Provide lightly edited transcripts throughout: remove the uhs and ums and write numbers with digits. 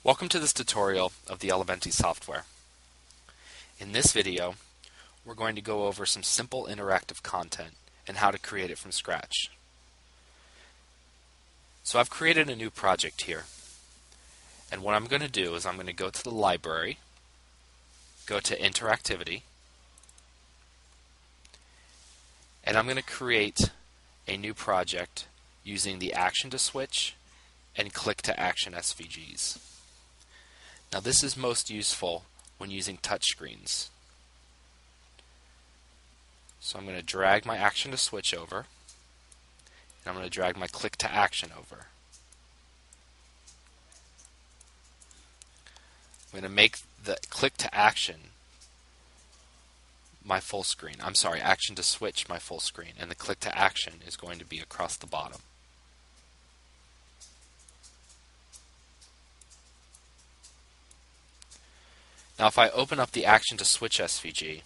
Welcome to this tutorial of the Elementi software. In this video, we're going to go over some simple interactive content and how to create it from scratch. So I've created a new project here, and what I'm going to do is I'm going to go to the library, go to interactivity, and I'm going to create a new project using the action to switch and click to action SVGs. Now this is most useful when using touchscreens. So I'm going to drag my action to switch over, and I'm going to drag my click to action over. I'm going to make the click to action my full screen. I'm sorry, action to switch my full screen, and the click to action is going to be across the bottom. Now if I open up the action to switch SVG,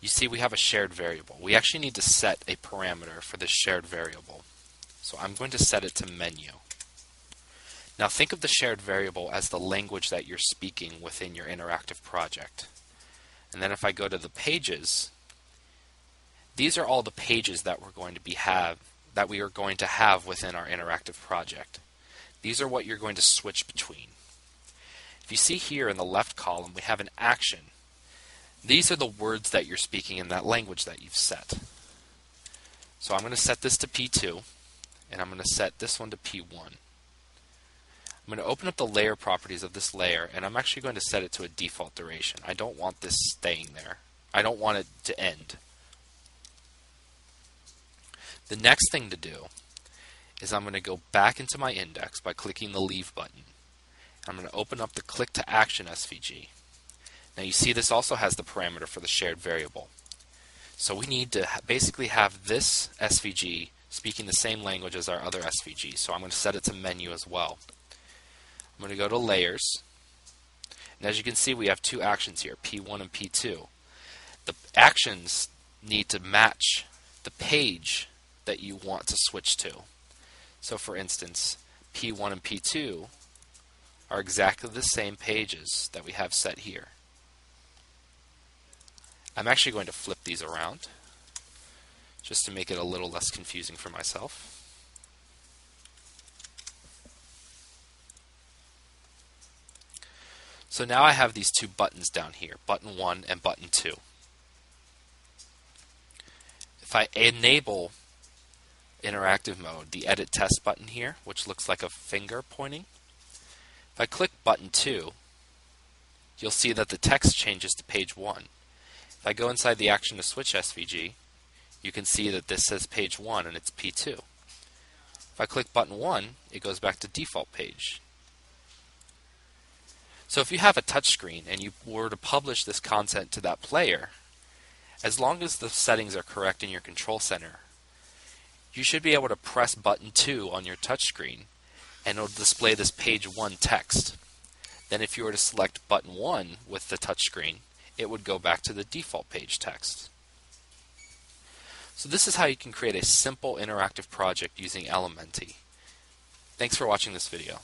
you see we have a shared variable. We actually need to set a parameter for this shared variable. So I'm going to set it to menu. Now think of the shared variable as the language that you're speaking within your interactive project. And then if I go to the pages, these are all the pages that we are going to have within our interactive project. These are what you're going to switch between. If you see here in the left column, we have an action. These are the words that you're speaking in that language that you've set. So I'm going to set this to P2, and I'm going to set this one to P1. I'm going to open up the layer properties of this layer, and I'm actually going to set it to a default duration. I don't want this staying there. I don't want it to end. The next thing to do is I'm going to go back into my index by clicking the Leave button. I'm going to open up the click to action SVG. Now you see this also has the parameter for the shared variable. So we need to basically have this SVG speaking the same language as our other SVG. So I'm going to set it to menu as well. I'm going to go to layers. And as you can see, we have two actions here, P1 and P2. The actions need to match the page that you want to switch to. So for instance, P1 and P2 are exactly the same pages that we have set here. I'm actually going to flip these around just to make it a little less confusing for myself. So now I have these two buttons down here, button 1 and button 2. If I enable interactive mode, the edit test button here, which looks like a finger pointing, if I click button 2, you'll see that the text changes to page 1. If I go inside the action to switch SVG, you can see that this says page 1 and it's P2. If I click button 1, it goes back to default page. So if you have a touchscreen and you were to publish this content to that player, as long as the settings are correct in your control center, you should be able to press button 2 on your touchscreen and it'll display this page 1 text. Then if you were to select button 1 with the touchscreen, it would go back to the default page text. So this is how you can create a simple interactive project using Elementi. Thanks for watching this video.